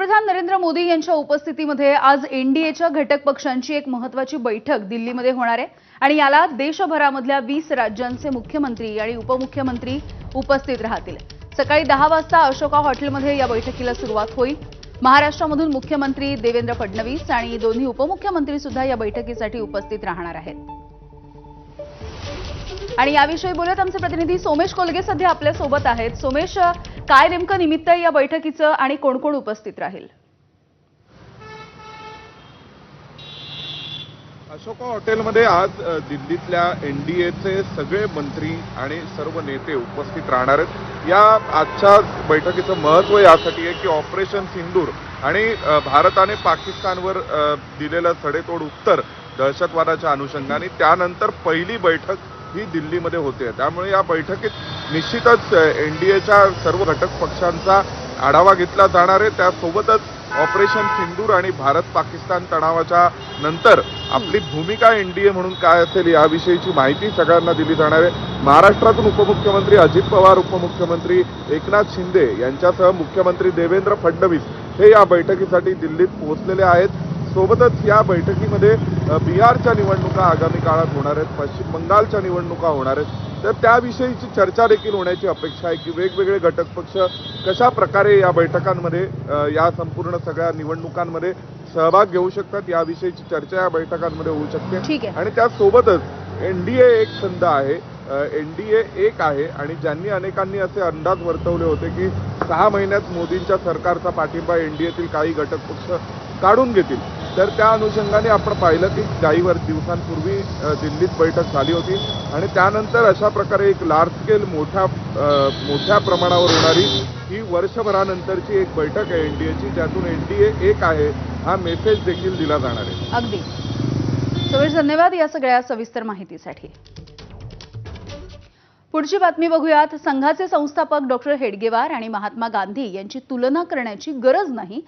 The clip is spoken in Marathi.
पंतप्रधान नरेंद्र मोदी यांच्या उपस्थितीमध्ये आज एनडीएच्या घटक पक्षांची एक महत्त्वाची बैठक दिल्लीमध्ये होणार आहे आणि याला देशभरामधल्या 20 राज्यांचे मुख्यमंत्री आणि उपमुख्यमंत्री उपस्थित राहतील। सकाळी 10 वाजता अशोका हॉटेलमध्ये या बैठकीला सुरुवात होईल। महाराष्ट्रामधून मुख्यमंत्री देवेंद्र फडणवीस आणि दोन्ही उपमुख्यमंत्री सुद्धा या बैठकीसाठी उपस्थित राहणार आहेत। आणि याविषयी बोलत आमचे प्रतिनिधी सोमेश कोलगे सध्या आपल्या सोबत आहेत। सोमेश, काय नेमकं निमित्त आहे या बैठकीचं आणि कोण कोण उपस्थित राहील? अशोका हॉटेलमध्ये आज दिल्लीतल्या एनडीएचे सगळे मंत्री आणि सर्व नेते उपस्थित राहणार आहेत। या आजच्या बैठकीचं महत्त्व यासाठी आहे की ऑपरेशन सिंदूर आणि भारताने पाकिस्तानवर दिलेलं सडेतोड उत्तर दहशतवादाच्या अनुषंगाने त्यानंतर पहिली बैठक ही दिल्लीमध्ये होते। त्यामुळे या बैठकीत निश्चितच एनडीएच्या सर्व घटक पक्षांचा आढावा घेतला जाणार आहे। त्यासोबतच ऑपरेशन सिंदूर आणि भारत पाकिस्तान तणावाच्या नंतर आपली भूमिका एनडीए म्हणून काय असेल याविषयीची माहिती सगळ्यांना दिली जाणार आहे। महाराष्ट्रातून उपमुख्यमंत्री अजित पवार, उपमुख्यमंत्री एकनाथ शिंदे यांच्यासह मुख्यमंत्री देवेंद्र फडणवीस हे या बैठकीसाठी दिल्लीत पोहोचलेले आहेत। सोबतच या बैठकीमध्ये बिहारच्या निवडणुका आगामी काळात होणार आहेत, पश्चिम बंगालच्या निवडणुका होणार आहेत, तर त्याविषयीची चर्चा देखील होण्याची अपेक्षा आहे की वेगवेगळे घटक पक्ष कशा प्रकारे या बैठकांमध्ये या संपूर्ण सगळ्या निवडणुकांमध्ये सहभाग घेऊ शकतात याविषयीची चर्चा या बैठकांमध्ये होऊ शकते। आणि त्यासोबतच एनडीए एक संध आहे, एनडीए एक आहे आणि ज्यांनी अनेकांनी असे अंदाज वर्तवले होते की 6 महिन्यात मोदींच्या सरकारचा पाठिंबा एनडीएतील काही घटक पक्ष काढून घेतील, तर त्या अनुषंगाने आपण पाहिलं की काही दिवसांपूर्वी दिल्लीत बैठक झाली होती आणि त्यानंतर अशा प्रकारे एक लार्ज स्केल मोठ्या प्रमाणावर होणारी ही वर्षभरानंतरची एक बैठक आहे एनडीएची, ज्यातून एनडीए एक आहे हा मेसेज देखील दिला जाणार आहे। अगदी सोमेश, धन्यवाद या सगळ्या सविस्तर माहितीसाठी। पुढची बातमी बघूयात। संघाचे संस्थापक डॉक्टर हेडगेवार आणि महात्मा गांधी यांची तुलना करण्याची गरज नाही